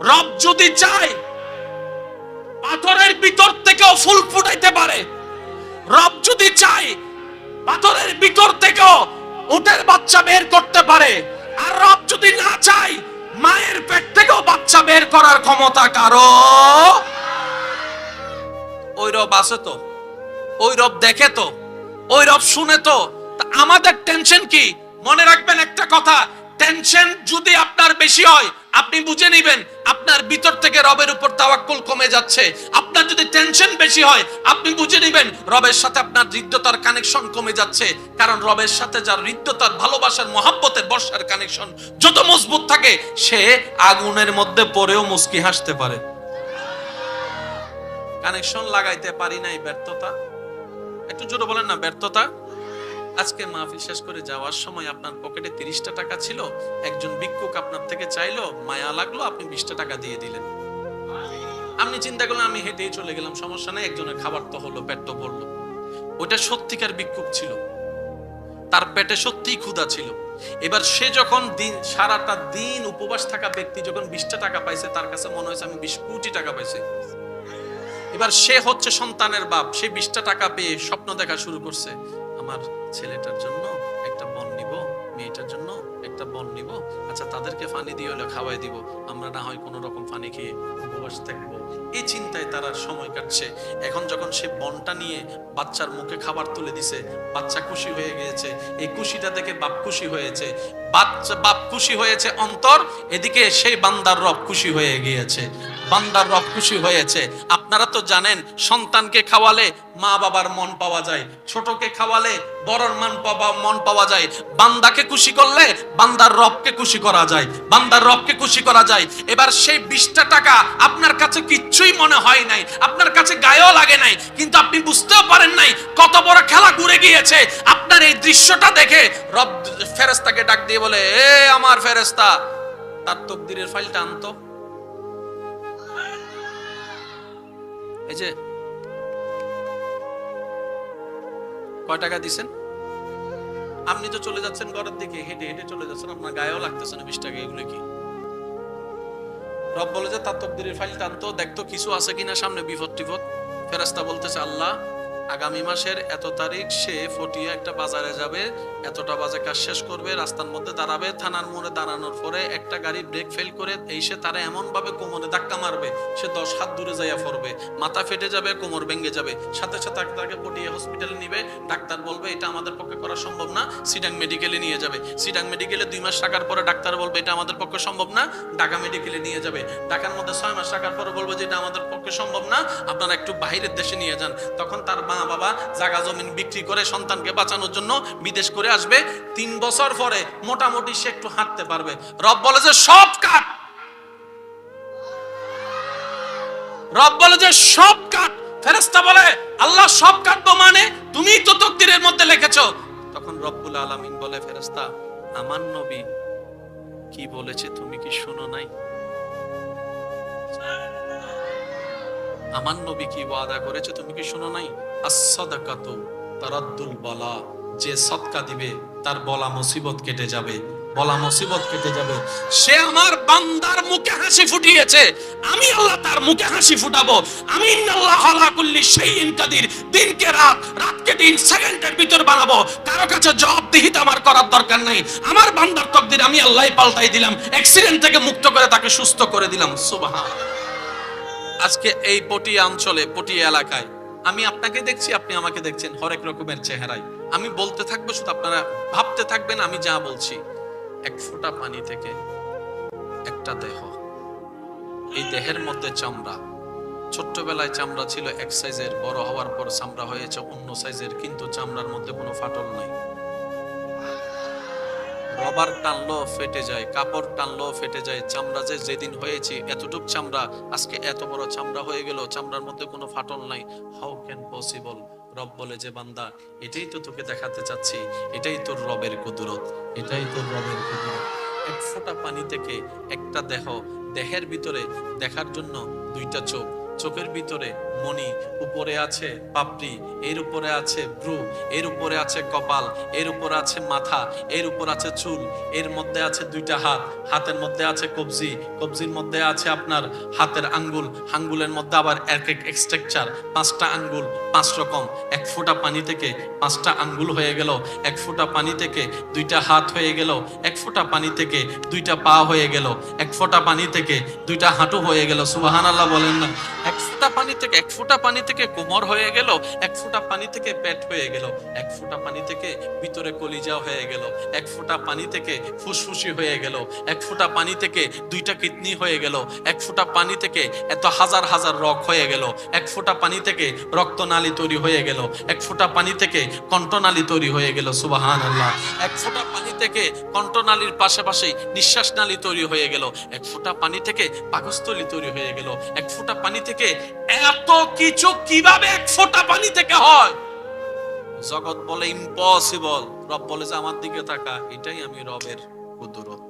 রব যদি চায় পাথরের ভিতর থেকেও ফুল ফুটাইতে পারে। রব যদি চায় পাথরের ভিতর থেকেও উটের বাচ্চা বের করতে পারে। আর রব যদি না চায় মায়ের পেট থেকেও বাচ্চা বের করার ক্ষমতা কারো। ওই রব আছে তো, ওই রব দেখে তো, ওই রব শুনে তো। আমাদের টেনশন কি? মনে রাখবেন একটা কথা, টেনশন যদি আপনার বেশি হয় আপনি বুঝে নেবেন আপনার ভিতর থেকে রবের উপর তাওয়াক্কুল কমে যাচ্ছে। আপনার যদি টেনশন বেশি হয় আপনি বুঝে নেবেন রবের সাথে আপনার হৃদ্যতার কানেকশন কমে যাচ্ছে। কারণ রবের সাথে যার হৃদ্যতার, ভালোবাসার, মহব্বতের, বর্ষার কানেকশন যত মজবুত থাকে সে আগুনের মধ্যে পড়েও মুস্কি হাসতে পারে। কানেকশন লাগাইতে পারি নাই, ব্যর্থতা। একটু জোরে বলেন না, ব্যর্থতা। আজকে মাহফিল শেষ করে যাওয়ার সময় আপনার পকেটে 30টা টাকা ছিল, একজন ভিক্ষুক আপনার থেকে চাইলো, মায়া লাগলো, আপনি 20টা টাকা দিয়ে দিলেন। আপনি চিন্তা করলেন আমি হেঁটেই চলে গেলাম, সমস্যা নেই, একজনের খাবার তো হলো, পেট তো ভরলো। ওইটা সত্যিকার ভিক্ষুক ছিল, তার পেটে সত্যিই ক্ষুধা ছিল। এবার সে যখন সারাটা দিন উপবাস থাকা ব্যক্তি যখন 20টা টাকা পাইছে, তার কাছে মনে হয়েছে আমি 20 কোটি টাকা পাইছি। এবার সে হচ্ছে সন্তানের বাপ, সে 20টা টাকা পেয়ে স্বপ্ন দেখা শুরু করছে, আমার ছেলেটার জন্য একটা বন নিব, মেয়েটার জন্য একটা বন নিব, আচ্ছা তাদেরকে পানি দিয়ে হলে খাওয়াই দিব, আমরা না হয় কোনো রকম পানি খেয়ে উপবাস থাকবো। এই চিন্তায় তারা সময় কাটছে। এখন যখন সে বনটা নিয়ে বাচ্চার মুখে খাবার তুলে দিছে, বাচ্চা খুশি হয়ে গিয়েছে। এই খুশিটা দেখে বাপ খুশি হয়েছে, বাপ খুশি হয়েছে অন্তর, এদিকে সেই বান্দার রব খুশি হয়ে গিয়েছে, বান্দার রব খুশি হয়েছে। আপনারা তো জানেন সন্তানকে খাওয়ালে মা বাবার মন পাওয়া যায়, ছোটকে খাওয়ালে বড়র মন পাওয়া যায়। বান্দাকে খুশি করলে বান্দার রবকে খুশি করা যায়, বান্দার রবকে খুশি করা যায়। এবার সেই 20টা টাকা আপনার কাছে কিচ্ছুই মনে হয় নাই, আপনার কাছে গায়েও লাগে নাই, কিন্তু আপনি বুঝতেও পারেন নাই কত বড় খেলা ঘুরে গিয়েছে। আপনার এই দৃশ্যটা দেখে রব ফেরেশতাকে ডাক দিয়ে বলে, এ আমার ফেরেশতা, তার তাকদীরের ফাইলটা আনতো। এই যে কয় টাকা দিছেন? আপনি তো চলে যাচ্ছেন ঘরের দিকে, হেঁটে হেঁটে চলে যাচ্ছেন, আপনার গায়েও লাগতেছে না 20 টাকা, এগুলো কি? রব বলে যে তার তাকদীরের ফাইলটা আনতো, দেখতো কিছু আছে কিনা সামনে, বিপদ টিপদ। ফেরেশতা বলতেছে, আল্লাহ আগামী মাসের এত তারিখ সে ফটিয়া একটা বাজারে যাবে, এতটা বাজে কাজ শেষ করবে, রাস্তার মধ্যে দাঁড়াবে, থানার মোড়ে দাঁড়ানোর পরে একটা গাড়ি ব্রেক ফেল করে এসে তারা এমন ভাবে কোমরে ধাক্কা মারবে, সে 10 হাত দূরে যাইয়া পড়বে, মাথা ফেটে যাবে, কোমর ভেঙে যাবে। সাথে সাথে তাকে পটিয়া হসপিটালে নিবে, ডাক্তার বলবে এটা আমাদের পক্ষে করা সম্ভব না, সিডাং মেডিকেলে নিয়ে যাবে। সিডাং মেডিকেলে 2 মাস থাকার পরে ডাক্তার বলবে এটা আমাদের পক্ষে সম্ভব না, ঢাকা মেডিকেলে নিয়ে যাবে। ঢাকার মধ্যে 6 মাস থাকার পরে বলবে যে এটা আমাদের পক্ষে সম্ভব না, আপনারা একটু বাইরের দেশে নিয়ে যান। তখন তার মা বাবা জায়গা জমিন বিক্রি করে সন্তানকে বাঁচানোর জন্য বিদেশ করে আসবে। 3 বছর পরে মোটামুটি সে একটু হাঁটতে পারবে। রব বলে যে সব কাট, রব বলে যে সব কাট। ফেরেশতা বলে আল্লাহ সব কাটবো মানে? তুমিই তো তাকদীরের মধ্যে লিখেছো। তখন রব্বুল আলামিন বলে, ফেরেশতা আমার নবী কি বলেছে তুমি কি শুনো নাই? আমার নবী কি ওয়াদা করেছে তুমি কি শুনো নাই? as-সাদাকাতু তারাদ্দুল বালা, যে সদকা দিবে তার বলা মুসিবত কেটে যাবে, বলা মুসিবত কেটে যাবে। সে আমার বান্দার মুখে হাসি ফুটিয়েছে, আমি আল্লাহ তার মুখে হাসি ফুটাবো। আমি ইন্নাল্লাহা আলা কুল্লি শাইইন কাদির, দিনকে রাত, রাতকে দিন, সেকেন্ডের ভিতর বানাবো। কারো কাছে জবাবদিহিতা আমার করার দরকার নাই। আমার বান্দার তাকদীর আমি আল্লাহই পাল্টাই দিলাম, অ্যাক্সিডেন্ট থেকে মুক্ত করে তাকে সুস্থ করে দিলাম। সুবহানাল্লাহ। আজকে এই পটিয়া অঞ্চলে, পটিয়া এলাকায় আমি আপনাকে দেখছি, আপনি আমাকে দেখছেন হরেক রকমের চেহারায়। আমি বলতে থাকবো, শুধু আপনারা ভাবতে থাকবেন আমি যা বলছি। এক ফোঁটা পানি থেকে একটা দেহ, এই দেহের মধ্যে চামড়া। ছোট্টবেলায় চামড়া ছিল এক সাইজের, বড় হওয়ার পর চামড়া হয়েছে অন্য সাইজের, কিন্তু চামড়ার মধ্যে কোনো ফাটল নাই। রবার টানলো ফেটে যায়, কাপড় টানলো ফেটে যায়। চামড়া যে যেদিন হয়েছে এতটুক চামড়া, আজকে এত বড় চামড়া হয়ে গেল, চামড়ার মধ্যে কোনো ফাটল নাই। How can possible? রব বলে যে বান্দা এটাই তো তোকে দেখাতে চাচ্ছি, এটাই তোর রবের কুদরত, এটাই তোর রবের কুদরত। এক ফোঁটা পানি থেকে একটা দেহ, দেহের ভিতরে দেখার জন্য 2টা চোখ, চোখের ভিতরে মণি, উপরে আছে পাপড়ি, এর উপরে আছে ভ্রু, এর উপরে আছে কপাল, এর উপরে আছে মাথা, এর উপর আছে চুল, এর মধ্যে আছে দুইটা হাত, হাতের মধ্যে আছে কবজি, কবজির মধ্যে আছে আপনার হাতের আঙ্গুল, আঙ্গুলের মধ্যে আবার এক এক স্ট্রাকচার, 5টা আঙ্গুল 5 রকম। 1 ফোঁটা পানি থেকে 5টা আঙ্গুল হয়ে গেল, 1 ফোঁটা পানি থেকে 2টা হাত হয়ে গেল, 1 ফোঁটা পানি থেকে 2টা পা হয়ে গেল, 1 ফোঁটা পানি থেকে 2টা হাঁটু হয়ে গেল। সুবহানাল্লাহ বলেন না। 1 ফোঁটা পানি থেকে 1 ফোঁটা পানি থেকে কোমর হয়ে গেল, 1 ফোঁটা পানি থেকে পেট হয়ে গেল, 1 ফোঁটা পানি থেকে ভিতরে কলিজা হয়ে গেল, 1 ফোঁটা পানি থেকে ফুসফুসি হয়ে গেল, 1 ফোঁটা পানি থেকে 2টা কিডনি হয়ে গেল, 1 ফোঁটা পানি থেকে এত হাজার হাজার রগ হয়ে গেল, 1 ফোঁটা পানি থেকে রক্তনালী তৈরি হয়ে গেল, 1 ফোঁটা পানি থেকে কণ্ঠনালী তৈরি হয়ে গেল। সুবহানাল্লাহ। 1 ফোঁটা পানি থেকে কণ্ঠনালীর পাশাপাশি নিঃশ্বাস নালী তৈরি হয়ে গেল, 1 ফোঁটা পানি থেকে পাকস্থলী তৈরি হয়ে গেল, 1 ফোঁটা পানি থেকে এত কিছু কিভাবে 1 ফোঁটা পানি থেকে হয়? জগৎ বলে ইম্পসিবল, রব বলে যে আমার দিকে তাকা, এটাই আমি রবের কুদরত।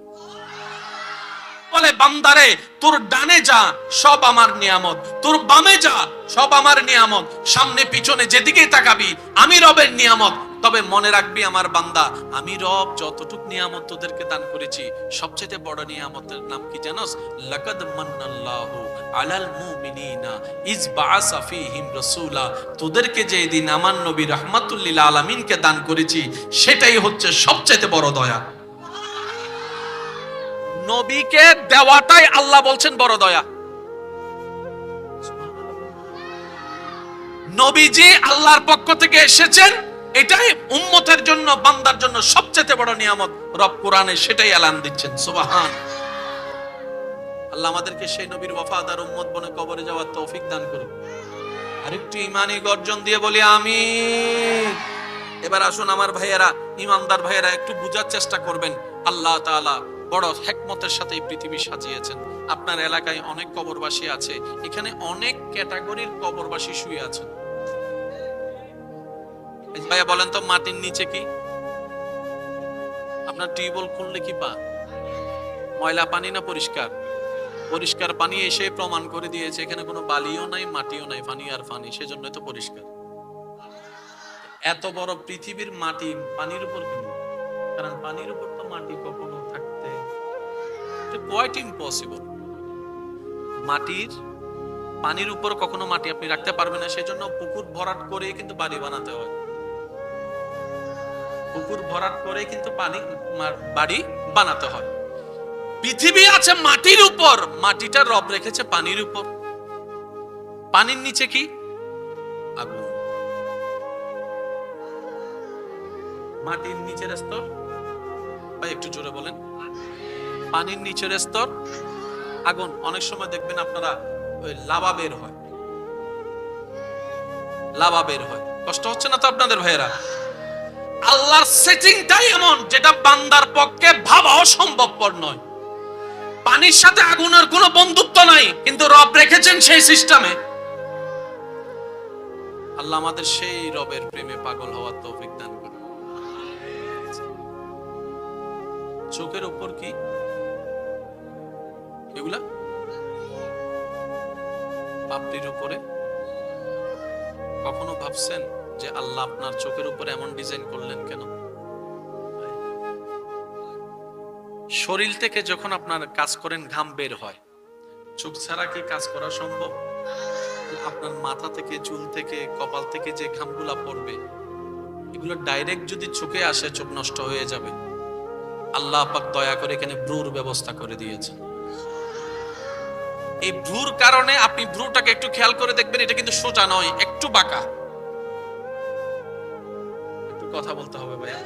বলে বান্দারে তোর ডানে যা সব আমার নিয়ামত, তোর বামে যা সব আমার নিয়ামত, সামনে পিছনে যেদিকেই তাকাবি আমি রবের নিয়ামত। তবে মনে রাখবি আমার বান্দা, আমি রব যতটুক নিয়ামত তোদেরকে দান করেছি, সবচেয়ে বড় নিয়ামতের নাম কি জানোস? লাকাদ মান্নাল্লাহু আলাল মুমিনিনা ইজ বাআসা ফীহিম রাসূলা। তোদেরকে যে দিন আমার নবী রাহমাতুল লিল আলামিনকে দান করেছি, সেটাই হচ্ছে সবচেয়ে বড় দয়া। নবীকে দেওয়াটাই আল্লাহ বলছেন বড় দয়া। নবীজি আল্লাহর পক্ষ থেকে এসেছেন, এটাই উম্মতের জন্য, বান্দার জন্য সবচেয়ে বড় নিয়ামত। রব কোরআনে সেটাই এলান দিচ্ছেন। সুবহান আল্লাহ আমাদেরকে সেই নবীর ওয়াফাদার উম্মত বনে কবরে যাওয়ার তৌফিক দান করুন। আরেকটু ঈমানি গর্জন দিয়ে বলি আমিন। এবার আসুন আমার ভাইয়েরা, ইমানদার ভাইয়েরা, একটু বুঝার চেষ্টা করবেন। আল্লাহ তাআলা বড় হিকমতের সাথে এই পৃথিবী সাজিয়েছেন। আপনার এলাকায় অনেক কবরবাসী আছে, এখানে অনেক ক্যাটাগরির কবরবাসী শুয়ে আছেন। ভাইয়া বলেন তো, মাটির নিচে কি আপনার টিউবওয়েল খুললে কি পা? ময়লা পানি না পরিষ্কার? পরিষ্কার পানি এসে প্রমাণ করে দিয়েছে এখানে কোনো বালিও নাই, মাটিও নাই, পানি আর পানি, সেজন্য তো পরিষ্কার। এত বড় পৃথিবীর মাটি পানির উপর কেন? কারণ পানির উপর তো মাটি কখনো থাকতে কোয়াইট ইম্পসিবল। মাটির পানির উপর কখনো মাটি আপনি রাখতে পারবেন না, সেজন্য পুকুর ভরাট করে কিন্তু বাড়ি বানাতে হয়। পুকুর ভরাট করে কিন্তু বাড়ি বানাতে হয়। পৃথিবী আছে মাটির উপর, মাটিটা রব রেখেছে পানির উপর। পানির নিচে কি? আগুন। মাটির নিচের স্তর, ভাই একটু জোরে বলেন। পানির নিচের স্তর আগুন। অনেক সময় দেখবেন আপনারা ওই লাভা বের হয়, লাভা বের হয়। কষ্ট হচ্ছে না তো আপনাদের ভাইয়েরা? আল্লাহর সেটিংটাই এমন যেটা বান্দার পক্ষে ভাবাও সম্ভবপর নয়। পানির সাথে আগুনের কোনো বন্ধুত্ব নাই, কিন্তু রব রেখেছেন সেই সিস্টেমে। আল্লাহ আমাদের সেই রবের প্রেমে পাগল হওয়ার তৌফিক দান করুন। চোখের উপর কি এগুলা? পাপড়ির উপরে। কখনো ভাবছেন যে আল্লাহ আপনার চোখের উপরে এমন ডিজাইন করলেন কেন? শরীর থেকে যখন আপনার কাজ করেন ঘাম বের হয়, চোখ ছাড়া কি কাজ করা সম্ভব? আপনার মাথা থেকে, চুল থেকে, কপাল থেকে যে ঘামগুলা পড়বে, এগুলো ডাইরেক্ট যদি চোখে আসে চোখ নষ্ট হয়ে যাবে। আল্লাহ পাক দয়া করে এখানে ভ্রুর ব্যবস্থা করে দিয়েছেন। এই ভ্রুর কারণে আপনি ভ্রুটাকে একটু খেয়াল করে দেখবেন, এটা কিন্তু সোজা নয়, একটু বাঁকা। একটু কথা বলতে হবে ভাইয়া,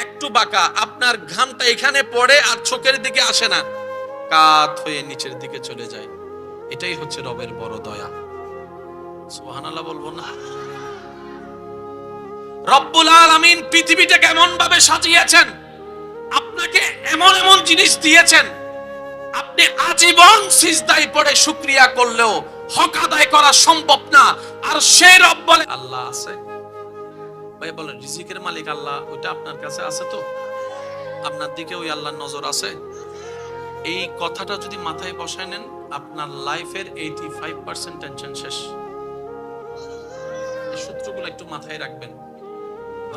একটু বাঁকা। আপনার ঘামটা এখানে পড়ে আর চোখের দিকে আসে না, কাত হয়ে নিচের দিকে চলে যায়। এটাই হচ্ছে রবের বড় দয়া। সুবহানাল্লাহ বলবো না? রব্বুল আলামিন পৃথিবীটা কেমন ভাবে সাজিয়েছেন, আপনাকে এমন এমন জিনিস দিয়েছেন, আপনি আজীবন সিজদায় পড়ে শুকরিয়া করলেও হক আদায় করা সম্ভব না। আর সেই রব বলে আল্লাহ আছে। ভাই বলেন, রিজিকের মালিক আল্লাহ, ওইটা আপনার কাছে আছে তো? আপনার দিকে ওই আল্লাহর নজর আছে? এই কথাটা যদি মাথায় বসায় নেন, আপনার লাইফের 85% টেনশন শেষ। এই সূত্রগুলো একটু মাথায় রাখবেন।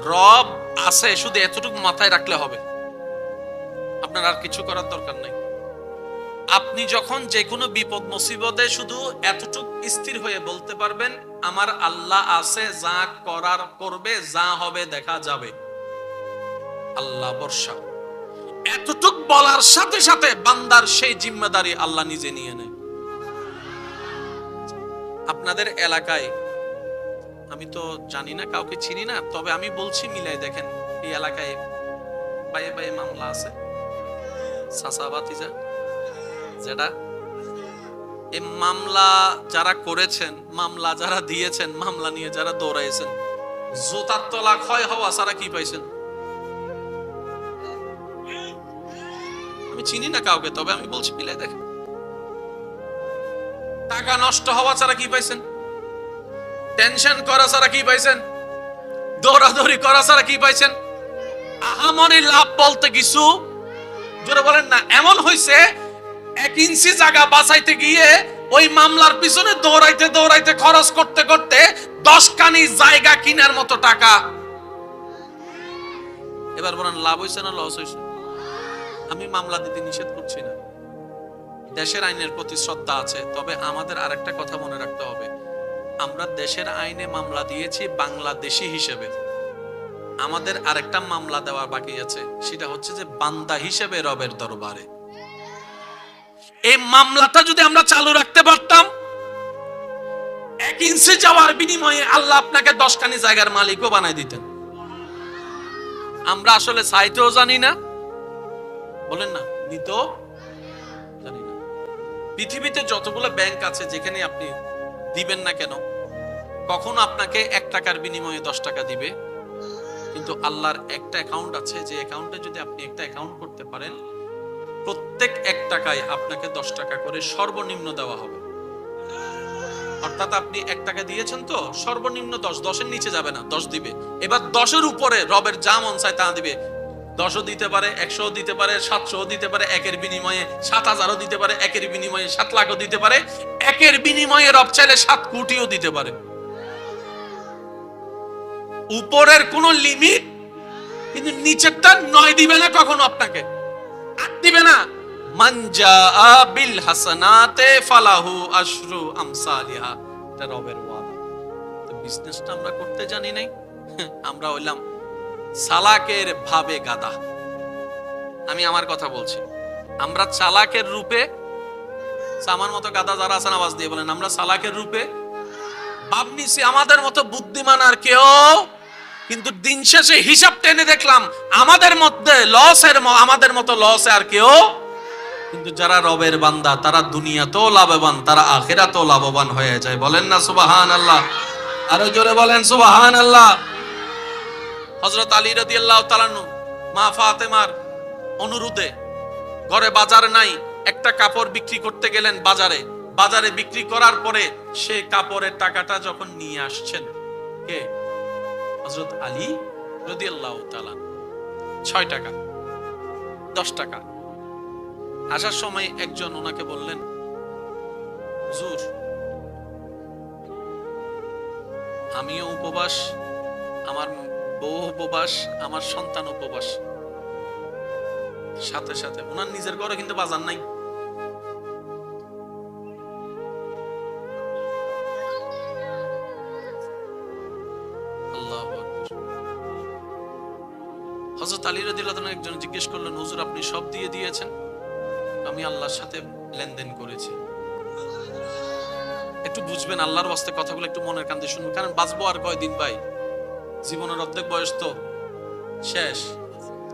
রব আছে, শুধু এতটুকু মাথায় রাখলে হবে, আপনার আর কিছু করার দরকার নাই। আপনি যখন যে কোনো বিপদ মুসিবতে শুধু এতটুকু স্থির হয়ে বলতে পারবেন, আমার আল্লাহ আছে, যা করার করবে, যা হবে দেখা যাবে, আল্লাহ ভরসা। এতটুক বলার সাথে সাথে বান্দার সেই জিম্মেদারি আল্লাহ নিজে নিয়ে নেয়। আপনাদের এলাকায়, আমি তো জানি না, কাউকে চিনি না, তবে আমি বলছি মিলাই দেখেন, এই এলাকায় পায়ে পায়ে মামলা আছে, সাসাবাতিজা যেটা, এই মামলা যারা করেছেন, মামলা যারা দিয়েছেন, মামলা নিয়ে যারা দৌড়াইছেন, জুতার তলা ক্ষয় হওয়া ছাড়া কি পাইছেন? আমি চিনি না কাউকে, তবে আমি বলছি মিলাই দেখেন, টাকা নষ্ট হওয়া ছাড়া কি পাইছেন? টেনশন করা ছাড়া কি পাইছেন? দৌড়াদৌড়ি করা ছাড়া কি পাইছেন? আহামরি লাভ বলতে কিছু জোরে বলেন না। এমন হইছে 1 ইঞ্চি জায়গা বাঁচাইতে গিয়ে ওই মামলার পিছনে দৌড়াইতে দৌড়াইতে খরচ করতে করতে 10 কানি জায়গা কিনার মতো টাকা। এবার বলেন লাভ হইছে না লস হইছে? আমি মামলা দিতে নিষেধ করছি না, দেশের আইনের প্রতি শ্রদ্ধা আছে, তবে আমাদের আরেকটা কথা মনে রাখতে হবে, আমরা দেশের আইনে মামলা দিয়েছি বাংলাদেশি হিসেবে, আমাদের আরেকটা মামলা দেওয়া বাকি আছে, সেটা হচ্ছে যে বান্দা হিসেবে রবের দরবারে। এই মামলাটা যদি আমরা চালু রাখতে পারতাম, 1 ইঞ্চি যাওয়ার বিনিময়ে আল্লাহ আপনাকে 10 কানি জায়গার মালিকও বানাই দিতেন। আমরা আসলে চাইতেও জানি না, বলেন না, নিতেও জানি না। পৃথিবীতে যতগুলো ব্যাংক আছে, যেখানে আপনি দিবেন না কেন, কখনো আপনাকে 1 টাকার বিনিময়ে 10 টাকা দিবে, কিন্তু আল্লাহর একটা অ্যাকাউন্ট আছে, যে অ্যাকাউন্টে যদি আপনি একটা অ্যাকাউন্ট করতে পারেন, প্রত্যেক 1 টাকায় আপনাকে 10 টাকা করে সর্বনিম্ন দেওয়া হবে। অর্থাৎ আপনি 1 টাকা দিয়েছেন তো, সর্বনিম্ন 10, 10-এর নিচে যাবে না, 10 দিবে। এবার 10-এর উপরে রবের যা মন চায় তা দিবে। 10ও দিতে পারে, 100ও দিতে পারে, 700ও দিতে পারে, 1-এর বিনিময়ে 7,000ও দিতে পারে, 1-এর বিনিময়ে 7 লাখও দিতে পারে, 1-এর বিনিময়ে রব চাইলে 7 কোটিও দিতে পারে। উপরের কোন লিমিট, কিন্তু নিচেরটা 9 দিবে না কখনো, আপনাকে 8 দিবে না। মান জাআ বিল হাসানাতে ফালাহু আশরু আমসালিহা, এটা রবের ওয়াদা। তো বিজনেসটা আমরা করতে জানি নাই, আমরা হইলাম চালাকের ভাবে গাদা। আমি আমার কথা বলছি, আমরা চালাকের রূপে, আমার মতো গাদা যারা আছেন আওয়াজ দিয়ে বলেন, আমরা চালাকের রূপে ভাব নিছি আমাদের মতো বুদ্ধিমান আর কেউ, কিন্তু দিন শেষে হিসাব টেনে দেখলাম আমাদের মধ্যে আমাদের মতো লসে আর কেউ। কিন্তু যারা রবের বান্দা, তারা দুনিয়াতেও লাভবান, তারা আখিরাতেও লাভবান হয়ে যায়। বলেন না সুবহানাল্লাহ, আরো জোরে বলেন সুবহানাল্লাহ। হযরত আলী রাদিয়াল্লাহু তাআলা আনহু মা ফাতেমার অনুরোধে, ঘরে বাজার নাই, একটা কাপড় বিক্রি করতে গেলেন বাজারে, বাজারে বিক্রি করার পরে সে কাপড়ের টাকাটা যখন নিয়ে আসছেন, কে? হযরত আলী রাদিয়াল্লাহু তাআলা। 6 টাকা, 10 টাকা। আসার সময় একজন ওনাকে বললেন, হুজুর, আমিও উপবাস, আমার বউ উপবাস, আমার সন্তান উপবাস, সাথে সাথে ওনার নিজের ঘরে কিন্তু বাজার নাই। আল্লাহু আকবার। হযরত আলী রাদিয়াল্লাহু তাআলা একজন জিজ্ঞেস করলেন, হুজুর আপনি সব দিয়ে দিয়েছেন? আমি আল্লাহর সাথে লেনদেন করেছি। একটু বুঝবেন, আল্লাহর ওয়াস্তে কথাগুলো একটু মনের কান দিয়ে শুনবেন, কারণ বাঁচবো আর কয়দিন ভাই, জীবনের অর্ধেক বয়স তো শেষ।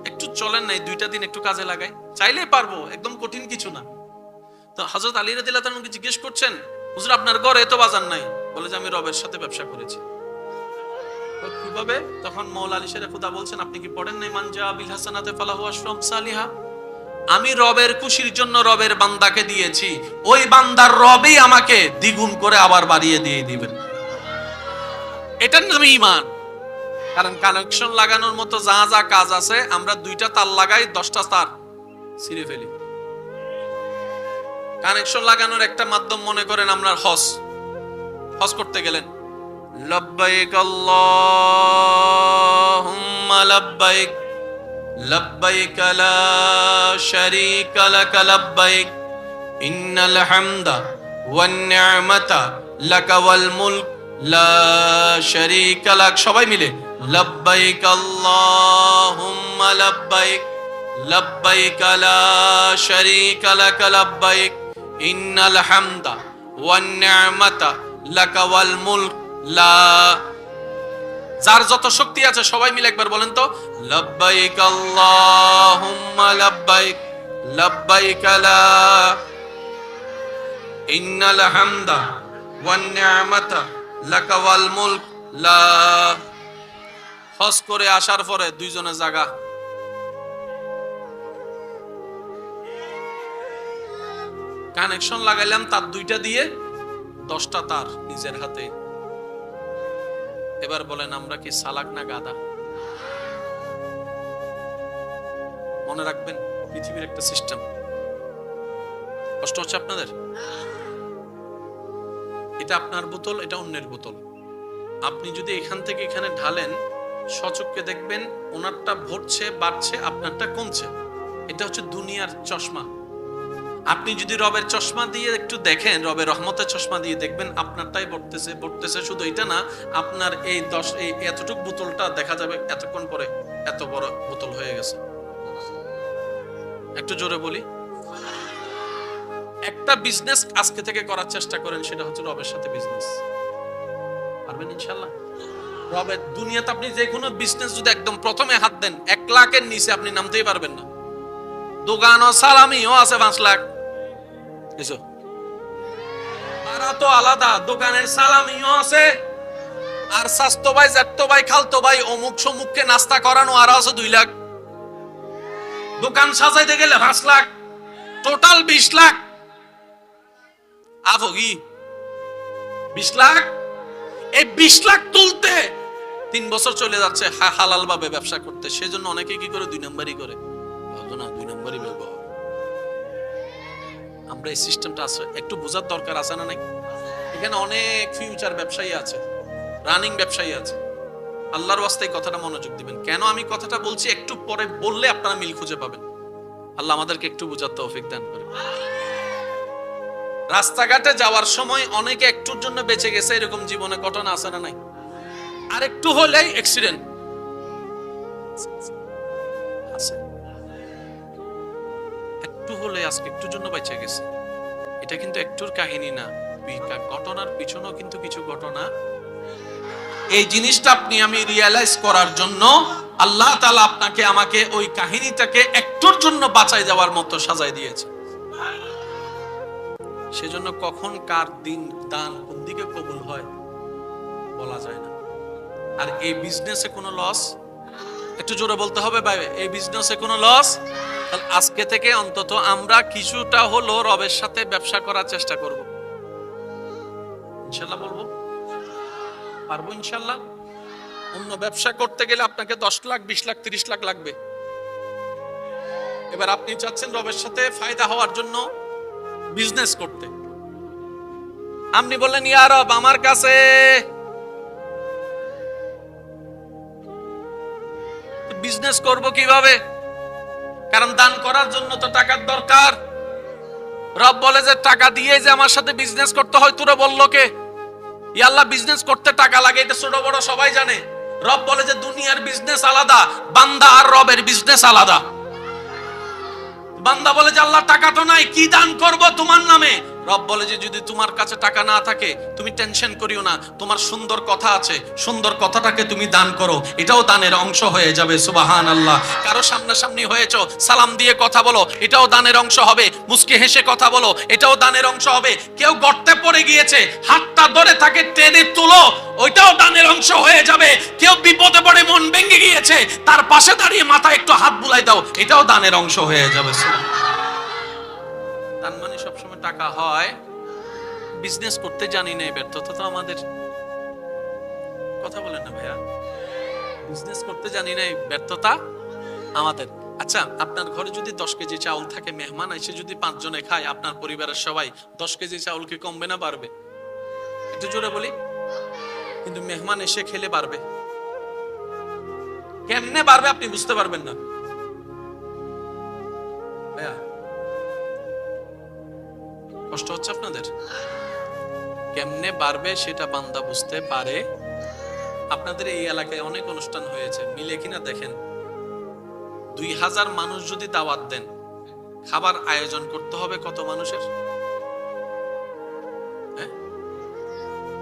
একটু চলেন না, এই 2টা দিন একটু কাজে লাগাই, চাইলেই পারবো, একদম কঠিন কিছু না। তো হযরত আলী রাদিয়াল্লাহু তাআলা জিজ্ঞেস করছেন, হুজুর আপনার ঘরে তো বাজার নাই? বলে যে আমি রবের সাথে ব্যবসা করেছি। কিভাবে? তখন মওলা আলী শেরে খুদা বলছেন, আপনি কি পড়েন নাই মান জাআ বিল হাসানাতে ফালাহু আশরু আমসালিহা? আমি রবের খুশির জন্য রবের বান্দাকে দিয়েছি, ওই বান্দার রবই আমাকে দ্বিগুণ করে আবার বাড়িয়ে দিয়ে দিবেন। এটার নামই ঈমান। কারণ কানেকশন লাগানোর মতো যা যা কাজ আছে, আমরা 2টা তার লাগাই, 10টা তার ছিঁড়ে ফেলি। কানেকশন লাগানোর একটা মাধ্যম মনে করেন আমরা হজ করতে গেলেন, লব্বাইক আল্লাহুম্মা লব্বাইক লব্বাইক লা শারীকা লাক লব্বাইক ইন্নাল হামদা ওয়ান নি'মাতা লাকা ওয়াল মুলক লা শারীকা লাক। সবাই মিলে লব্বাইক আল্লাহুম্মা লব্বাইক লব্বাইক লা শারীকা লাক লব্বাইক ইন্নাল হামদা ওয়ান নি'মাতা লাকা ওয়াল মুলক লা। যার যত শক্তি আছে সবাই মিলে একবার বলেন তো, লব্বাইক আল্লাহুম্মা লব্বাইক লব্বাইক লা ইন্নাল হামদা ওয়ান নি'মাতা লাকা ওয়াল মুলক লা। হজ করে আসার পরে দুইজনের জায়গা, কানেকশন লাগাইলাম তার দুইটা দিয়ে, 10টা তার নিজের হাতে। এবার বলেন আমরা কি সালাক না গাদা? মনে রাখবেন পৃথিবীর একটা সিস্টেম। কষ্ট হচ্ছে আপনাদের? এটা আপনার বোতল, এটা অন্যের বোতল। আপনি যদি এখান থেকে এখানে ঢালেন, সচক্ষে দেখবেন ওনারটা ভরছে বাড়ছে, আপনারটা কমছে। এটা হচ্ছে দুনিয়ার চশমা। আপনি যদি রবের চশমা দিয়ে একটু দেখেন, রবের রহমতের চশমা দিয়ে দেখবেন আপনারটাই বড়তেছে। শুধু এটা না, আপনার এই এতটুক বোতলটা দেখা যাবে এতক্ষণ পরে এত বড় বোতল হয়ে গেছে। একটু জোরে বলি, একটা বিজনেস আজকে থেকে করার চেষ্টা করেন, সেটা হচ্ছে রবের সাথে বিজনেস। পারবেন ইনশাআল্লাহ? রবের দুনিয়াতে আপনি যে কোনো বিজনেস যদি একদম প্রথমে হাত দেন, 1 লাখের নিচে আপনি নামতেই পারবেন না। দোকানও সালামিও আছে 5 লাখ, বুঝছো? তারা তো আলাদা, দোকানের সালামিও আছে, আর স্বাস্থ্য ভাই, জ্যাঠতো ভাই, খালতো ভাই, অমুক সমুককে নাস্তা করানো আরো আছে 2 লাখ। দোকান সাজাইতে গেলে 5 লাখ, টোটাল 20 লাখ। আফগি 20 লাখ, এই 20 লাখ তুলতে 3 বছর চলে যাচ্ছে হালাল ভাবে ব্যবসা করতে। সেজন্য অনেকে কি করে 2 নম্বরই করে, ভাবছো না 2 নম্বরই ব্যবহার। আমরা এই সিস্টেমটা আছে, একটু বোঝার দরকার আছে না? নাই? এখানে অনেক ফিউচার ব্যবসায়ী আছে, রানিং ব্যবসায়ী আছে। আল্লাহর ওয়াস্তে কথাটা মনোযোগ দিবেন। কেন আমি কথাটা বলছি একটু পরে বললে আপনারা মিল খুঁজে পাবেন। আল্লাহ আমাদেরকে একটু বোঝার তৌফিক দান করে। রাস্তাঘাটে যাওয়ার সময় অনেকে একটুর জন্য বেঁচে গেছে, এরকম জীবনে ঘটনা আছে না? নাই? আর একটু হলেই অ্যাক্সিডেন্ট আছে, একটু হলে আজকে একটুর জন্য বেঁচে গেছে। এটা কিন্তু একটুর কাহিনী না, ঘটনার পিছনেও কিন্তু কিছু ঘটনা। এই জিনিসটা আপনি আমি রিয়ালাইজ করার জন্য আল্লাহ তাআলা আপনাকে আমাকে ওই কাহিনীটাকে একটুর জন্য বাঁচাই যাওয়ার মতো সাজাই দিয়েছে। সেজন্য কখন কার দিন দান কোন দিকে কবুল হয় বলা যায় না। আর এই বিজনেসে কোনো লস, একটু জোরে বলতে হবে ভাই, এই বিজনেসে কোনো লস। আজকে থেকে অন্তত আমরা কিছুটা হলো রবের সাথে ব্যবসা করার চেষ্টা করব। ইনশাআল্লাহ বলবো, পারবো ইনশাআল্লাহ। অন্য ব্যবসা করতে গেলে আপনাকে 10 লাখ 20 লাখ 30 লাখ লাগবে। এবার আপনি চাচ্ছেন রবের সাথে ফায়দা হওয়ার জন্য বিজনেস করতে। আপনি বললেন ইয়া রব আমার কাছে বিজনেস করব কিভাবে? কারণ দান করার জন্য তো টাকার দরকার। রব বলে যে টাকা দিয়ে যে আমার সাথে বিজনেস করতে হয়, তোরা বললো কে? ইয়া আল্লাহ, বিজনেস করতে টাকা লাগে, এটা ছোট বড় সবাই জানে। রব বলে যে দুনিয়ার বিজনেস আলাদা, বান্দা আর রবের বিজনেস আলাদা। বান্দা বলে যে আল্লাহ টাকা তো নাই, কি দান করব তোমার নামে? রব বলে যে যদি তোমার কাছে টাকা না থাকে তুমি টেনশন করিও না, তোমার সুন্দর কথা আছে, সুন্দর কথাটাকে তুমি দান করো, এটাও দানের অংশ হয়ে যাবে। সুবহানাল্লাহ। কারো সামনাসামনি হয়েছো, সালাম দিয়ে কথা বলো, এটাও দানের অংশ হবে। মুস্কি হেসে কথা বলো, এটাও দানের অংশ হবে। কেউ গর্তে পড়ে গিয়েছে, হাতটা ধরে তাকে টেনে তুলো, ওইটাও দানের অংশ হয়ে যাবে। কেউ বিপদে পড়ে মন ভেঙে গিয়েছে, তার পাশে দাঁড়িয়ে মাথায় একটু হাত বুলাই দাও, এটাও দানের অংশ হয়ে যাবে। দান মানে সবসময় টাকা হয়। বিজনেস করতে জানি না, ব্যর্থতা তো আমাদের। কথা বলেন না ভাইয়া, বিজনেস করতে জানি না, ব্যর্থতা আমাদের। আচ্ছা, আপনার ঘরে যদি 10 কেজি চাউল থাকে, মেহমান এসে যদি 5 জনে খায়, আপনার পরিবারের সবাই 10 কেজি চাউল কি কমবে না বাড়বে? একটু জোরে বলি। কিন্তু মেহমান এসে খেলে বাড়বে। কেমনে বাড়বে আপনি বুঝতে পারবেন না। ভাইয়া, কষ্ট হচ্ছে আপনাদের? কেমনে বাড়বে সেটা বান্দা বুঝতে পারে। আপনাদের এই এলাকায় অনেক অনুষ্ঠান হয়েছে, মিলে কিনা দেখেন। 2000 মানুষ যদি দাওয়াত দেন, খাবার আয়োজন করতে হবে কত মানুষের?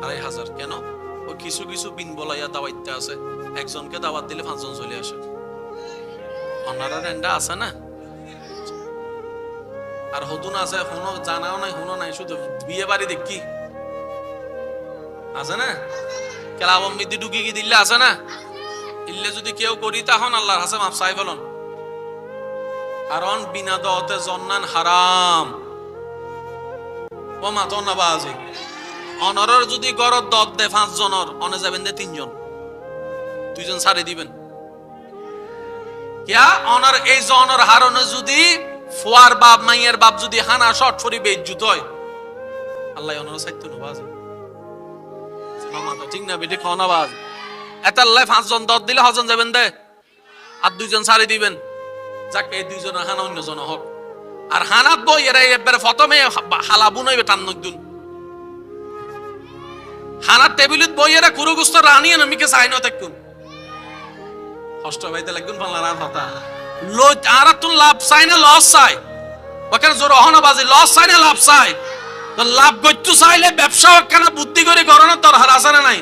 2500। কেন? ওই কিছু কিছু বিন বলাইয়া দাওয়াইতে আছে, একজনকে দাওয়াত দিলে 5 জন চলে আসে। অনারা রেন্ডা আছে না? আর হতুন আছে, হুনো জানাও নাই, হুনো নাই, শুধু বিয়ে বাড়ি দেখি আছে না? কেলাবম মিদি ঢুকি কি দিল্লে আছে না? ইল্লে যদি কেউ করি তখন আল্লাহর হাসে মাফ চাই ফেলন। কারণ বিনা দতে জন্নান হারাম। ও মাতো না বাজি অনরের যদি গরর দত দে 5 জনের, অনে যাবেন দে 3 জন, 2 জন ছাড়ে দিবেন। কিয়া অনর এই জনের হারনে যদি ফুয়ার বাপ মাইয়ের বাপ যদি হানা শর্ট ফরি বেইজ্জত হয়, আল্লাহ অনর সাইতো না বাজি। ঠিক না বেটি? খাওয়া বাজ এত আল্লাহ 5 জন দত দিলে হজন যাবেন দে, আর 2 জন ছাড়ে দিবেন। যাকে এই 2 জনের হানা অন্য জন হোক। আর হানাত বই এরা একবারে প্রথমে হালাবুন হইবে টান নদুন। হানার টেবিলত বই এরা কুরুগুস্ত রানিয়ে নমিকে চাই না থাকুন। কষ্ট পাইতে লাগুন বাংলার আর হতা লই আর তুন লাভ চাই না লস চাই। ওখানে জোর অহনা বাজি লস চাই না লাভ চাই। তো লাভ গইতু চাইলে ব্যবসা কেন বুদ্ধি করে করোনা দরকার আছে না নাই?